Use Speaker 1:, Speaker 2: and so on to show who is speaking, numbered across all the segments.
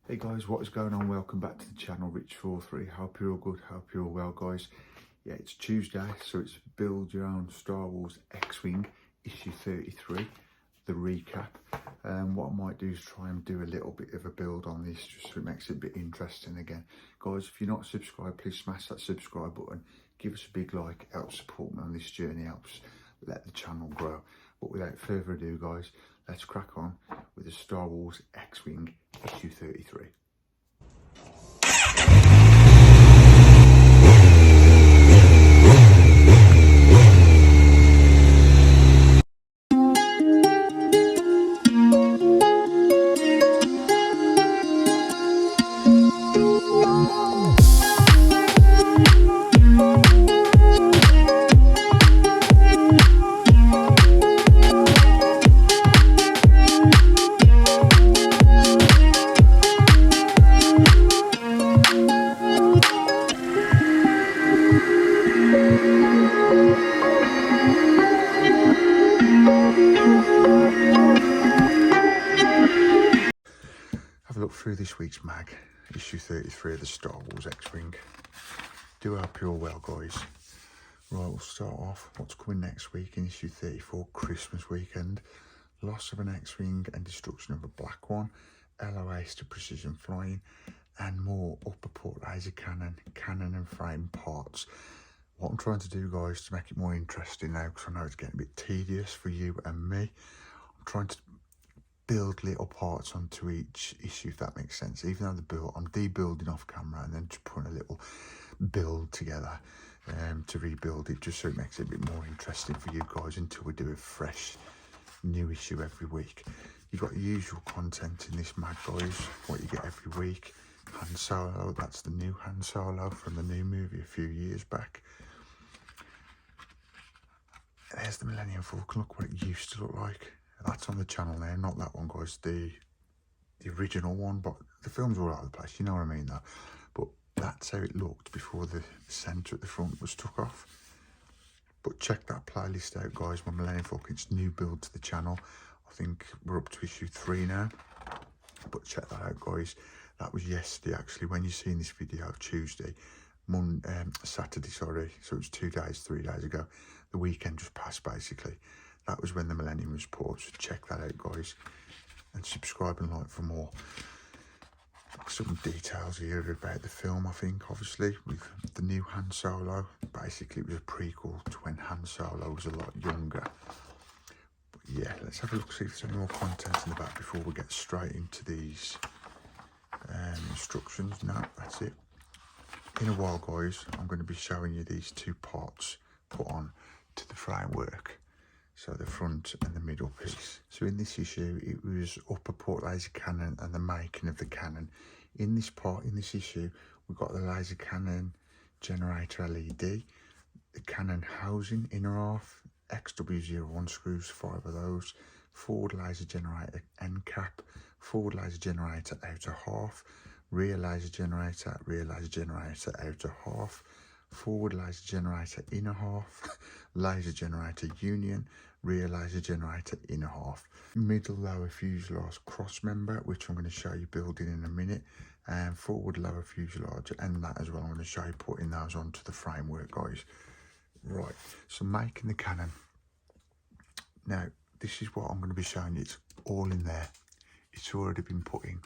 Speaker 1: Hey guys, what is going on? Welcome back to the channel, Rich43. Hope you're all good, hope you're all well, guys. Yeah, it's Tuesday, so it's Build Your Own Star Wars X-Wing issue 33, the recap. What I might do is try and do a little bit of a build on this, just so it makes it a bit interesting again. Guys, if you're not subscribed, please smash that subscribe button. Give us a big like, helps support me on this journey, helps let the channel grow. But without further ado, guys, let's crack on with the Star Wars X-Wing issue 33. Have a look through this week's mag, issue 33 of the Star Wars X-Wing. Do hope you're all well, guys. Right, we'll start off. What's coming next week in issue 34, Christmas weekend. Loss of an X-Wing and destruction of a black one. LOAs to precision flying. And more upper port laser cannon and frame parts. What I'm trying to do, guys, to make it more interesting now, because I know it's getting a bit tedious for you and me. I'm trying to build little parts onto each issue, if that makes sense. Even though the build, I'm debuilding off camera and then just putting a little build together to rebuild it, just so it makes it a bit more interesting for you guys until we do a fresh new issue every week. You've got the usual content in this mag, guys, what you get every week. Han Solo, that's the new Han Solo from the new movie a few years back. There's the Millennium Falcon, look what it used to look like. That's on the channel now, not that one, guys, the original one, but the film's all over the place, you know what I mean, though. But that's how it looked before the centre at the front was took off. But check that playlist out, guys, my Millennium Falcon's new build to the channel. I think we're up to issue 3 now, but check that out, guys. That was yesterday, actually, when you're seeing this video, Tuesday, Saturday, sorry, so it was 2 days, 3 days ago. The weekend just passed, basically. That was when the Millennium was poured, so check that out, guys. And subscribe and like for more. Some details here about the film, I think, obviously, with the new Han Solo. Basically, it was a prequel to when Han Solo was a lot younger. But yeah, let's have a look, see if there's any more content in the back before we get straight into these instructions. No, that's it. In a while, guys, I'm going to be showing you these two parts put on to the framework. So the front and the middle piece. So in this issue, it was upper port laser cannon and the making of the cannon. In this part, in this issue, we've got the laser cannon generator LED, the cannon housing inner half, XW01 screws, 5 of those, forward laser generator end cap, forward laser generator outer half, rear laser generator outer half, forward laser generator inner half, laser generator union, rear laser generator inner half, middle lower fuselage cross member, which I'm going to show you building in a minute, and forward lower fuselage, and that as well I'm going to show you putting those onto the framework, guys. Right, so making the cannon. Now this is what I'm going to be showing you. It's all in there, it's already been put in.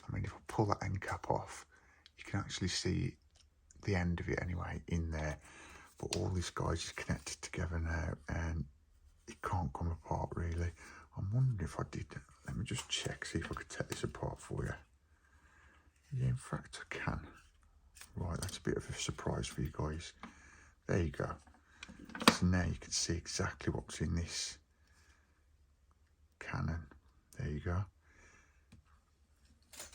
Speaker 1: I mean, if I pull that end cap off, you can actually see the end of it anyway in there, but all this, guys, is connected together now and it can't come apart really. I'm wondering if I did, let me just check, see if I could take this apart for you. Yeah, in fact I can. Right, that's a bit of a surprise for you guys. There you go. So now you can see exactly what's in this cannon. There you go.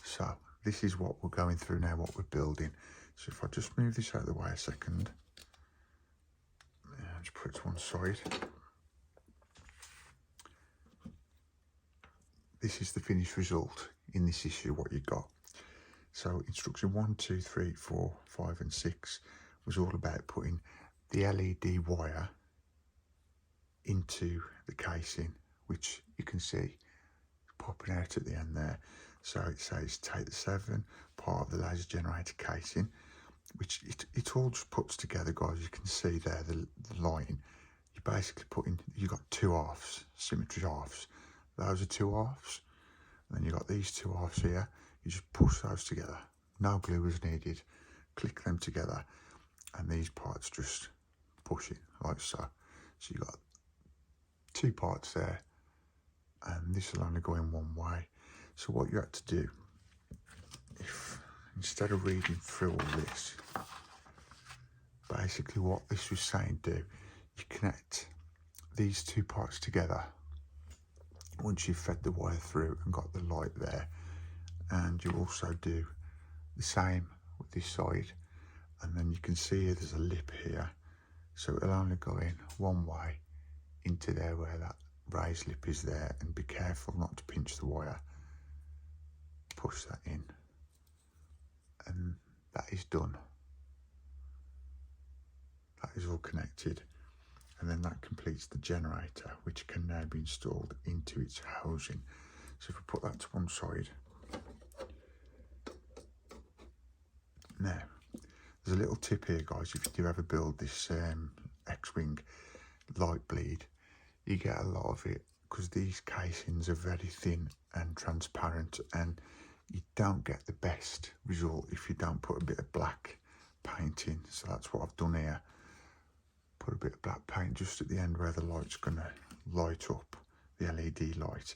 Speaker 1: So this is what we're going through now, what we're building. So if I just move this out of the way a second, just put it to one side. This is the finished result in this issue, what you got. So instruction 1, 2, 3, 4, 5 and 6 was all about putting the LED wire into the casing, which you can see popping out at the end there. So it says take the 7 part of the laser generator casing, which it all just puts together, guys. You can see there the line. You basically put in, you got 2 halves, symmetry halves. Those are 2 halves. And then you got these 2 halves here. You just push those together. No glue is needed. Click them together, and these parts just push it like so. So you got 2 parts there, and this will only go in one way. So what you have to do, if instead of reading through all this, basically what this was saying, do you connect these 2 parts together once you've fed the wire through and got the light there, and you also do the same with this side. And then you can see here there's a lip here, so it'll only go in one way into there where that raised lip is there, and be careful not to pinch the wire. Push that in, and that is done. That is all connected, and then that completes the generator, which can now be installed into its housing. So if we put that to one side, now there's a little tip here, guys. If you do ever build this X-Wing light bleed, you get a lot of it because these casings are very thin and transparent, and you don't get the best result if you don't put a bit of black paint in. So that's what I've done here. Put a bit of black paint just at the end where the light's gonna light up, the LED light,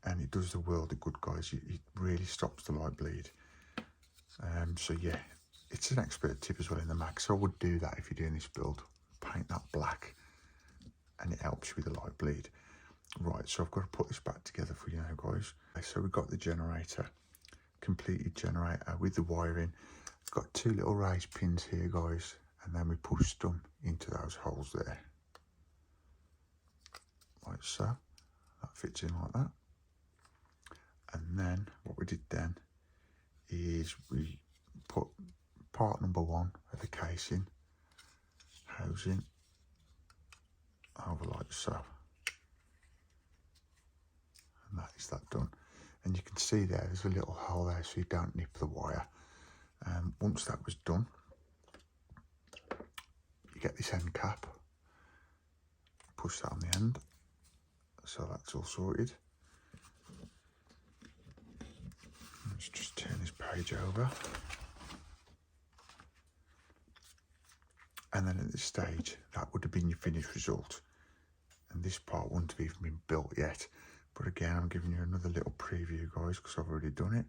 Speaker 1: and it does the world of good, guys. It really stops the light bleed. So yeah, it's an expert tip as well in the mag. So I would do that if you're doing this build. Paint that black, and it helps you with the light bleed. Right, so I've got to put this back together for you now, guys. So we've got the generator, completed generator with the wiring. Got 2 little raised pins here, guys, and then we pushed them into those holes there, like so. That fits in like that. And then what we did then is we put part number 1 of the casing housing over like so, and that is that done. And you can see there's a little hole there so you don't nip the wire. Once that was done, you get this end cap, push that on the end, so that's all sorted. Let's just turn this page over, and then at this stage that would have been your finished result, and this part wouldn't have even been built yet. But again, I'm giving you another little preview, guys, because I've already done it.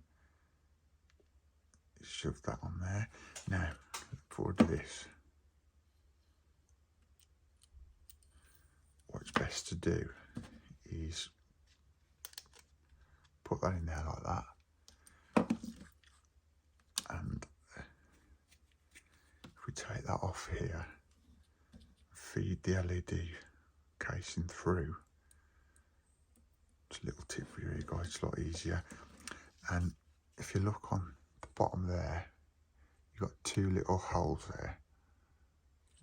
Speaker 1: Shove that on there. Now look forward to this. What's best to do is put that in there like that, and if we take that off here, feed the LED casing through. It's a little tip for you guys, it's a lot easier. And if you look on the bottom there, you've got 2 little holes there.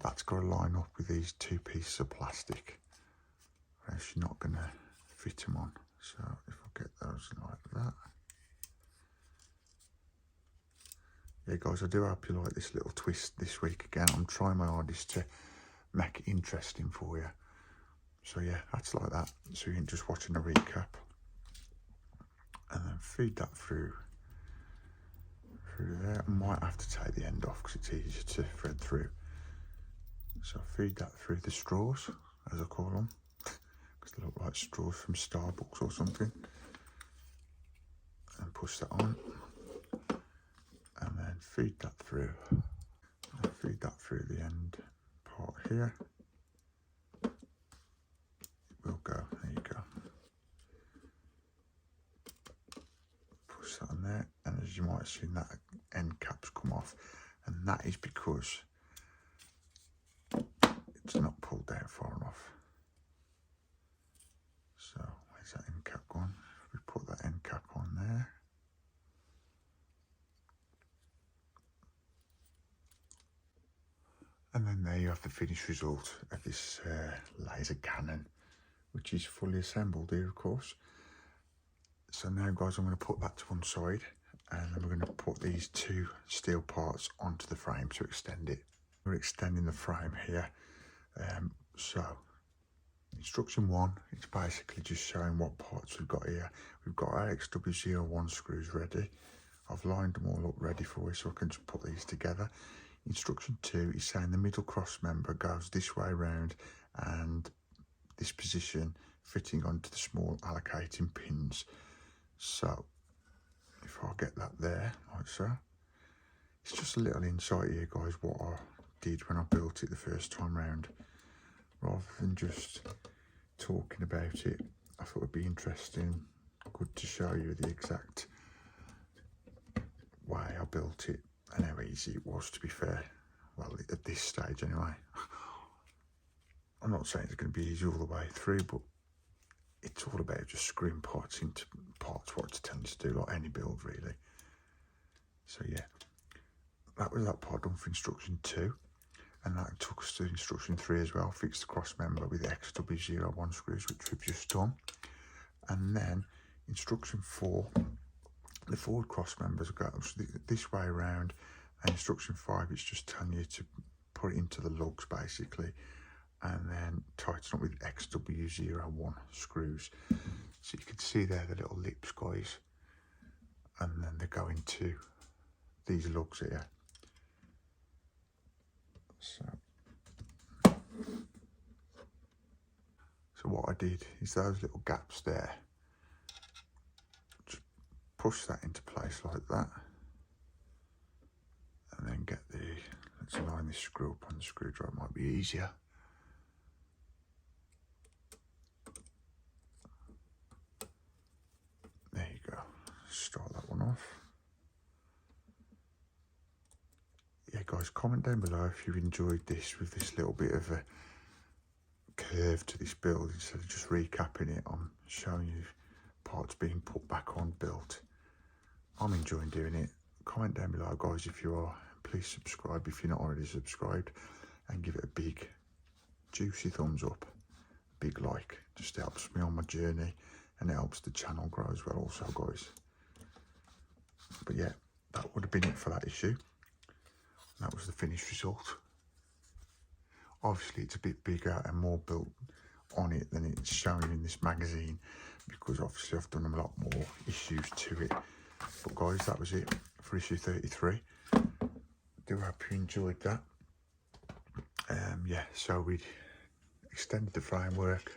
Speaker 1: That's got to line up with these 2 pieces of plastic, or else you're not going to fit them on. So if I get those like that. Yeah, guys, I do hope you like this little twist this week. Again, I'm trying my hardest to make it interesting for you. So yeah, that's like that. So you're just watching a recap, and then feed that through there. I might have to take the end off because it's easier to thread through. So feed that through the straws, as I call them, because they look like straws from Starbucks or something. And push that on, and then feed that through. And feed that through the end part here. Will go, there you go. Push that on there, and as you might have seen, that end cap's come off, and that is because it's not pulled down far enough. So where's that end cap gone? We put that end cap on there. And then there you have the finished result of this laser cannon, which is fully assembled here, of course. So now guys, I'm going to put that to one side, and then we're going to put these two steel parts onto the frame to extend it. We're extending the frame here. So instruction 1, it's basically just showing what parts we've got here. We've got our XW01 screws ready. I've lined them all up ready for you, so I can just put these together. Instruction 2 is saying the middle cross member goes this way round, and this position fitting onto the small allocating pins. So if I get that there like so, it's just a little insight here guys what I did when I built it the first time round. Rather than just talking about it, I thought it'd be interesting, good to show you the exact way I built it and how easy it was, to be fair. Well, at this stage anyway. I'm not saying it's going to be easy all the way through, but it's all about just screwing parts into parts, what it's telling you to do, like any build really. So yeah, that was that part done for instruction 2, and that took us to instruction 3 as well. Fix the cross member with the XW01 screws, which we've just done. And then instruction 4, the forward cross members go this way around, and instruction 5, it's just telling you to put it into the lugs basically, and then tighten up with XW01 screws. So you can see there the little lips guys, and then they go into these lugs here. So what I did is those little gaps there, just push that into place like that, and then get the, let's line this screw up on the screwdriver, might be easier. There you go, start that one off. Yeah guys, comment down below if you've enjoyed this with this little bit of a curve to this build. Instead of just recapping it, I'm showing you parts being put back on, built. I'm enjoying doing it. Comment down below guys if you are. Please subscribe if you're not already subscribed, and give it a big juicy thumbs up, big like. Just helps me on my journey, and it helps the channel grow as well also guys. But yeah, that would have been it for that issue. That was the finished result. Obviously it's a bit bigger and more built on it than it's showing in this magazine, because obviously I've done a lot more issues to it. But guys, that was it for issue 33. I do hope you enjoyed that. Yeah, so we extended the framework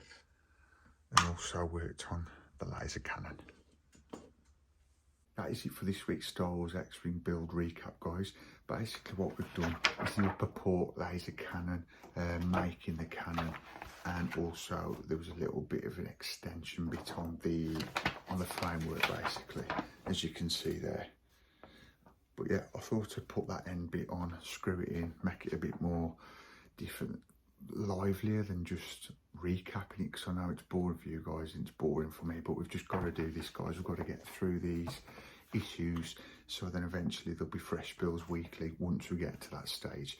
Speaker 1: and also worked on the laser cannon. That is it for this week's Star Wars X-Wing build recap guys. Basically what we've done is the upper port laser cannon, making the cannon, and also there was a little bit of an extension bit on the framework basically, as you can see there. But yeah, I thought I'd put that end bit on, screw it in, make it a bit more different, livelier than just recapping it, because I know it's boring for you guys and it's boring for me, but we've just got to do this guys. We've got to get through these issues, so then eventually there'll be fresh builds weekly once we get to that stage.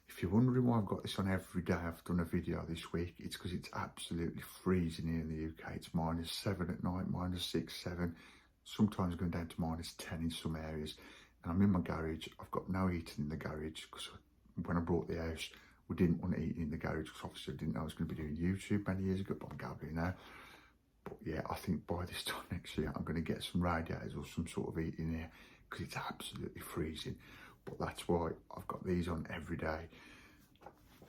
Speaker 1: If you're wondering why I've got this on every day I've done a video this week, it's because it's absolutely freezing here in the UK. It's -7 at night, -6, 7, sometimes going down to -10 in some areas. And I'm in my garage. I've got no heating in the garage, because when I bought the house we didn't want heating in the garage, because obviously I didn't know I was going to be doing YouTube many years ago, but I'm gabbling now. But yeah, I think by this time next year I'm going to get some radiators or some sort of heating here, because it's absolutely freezing. But that's why I've got these on every day.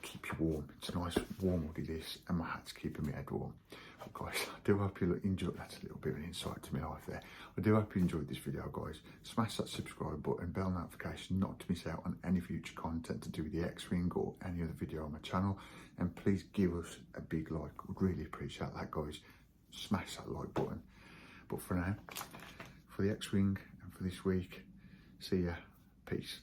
Speaker 1: Keep you warm. It's a nice warm hoodie this, and my hat's keeping my head warm. But guys, I do hope you enjoyed. That's a little bit of an insight to my life there. I do hope you enjoyed this video guys. Smash that subscribe button, bell notification, not to miss out on any future content to do with the X-Wing or any other video on my channel. And please give us a big like. Would really appreciate that guys. Smash that like button. But for now, for the X-Wing and for this week, see ya. Peace.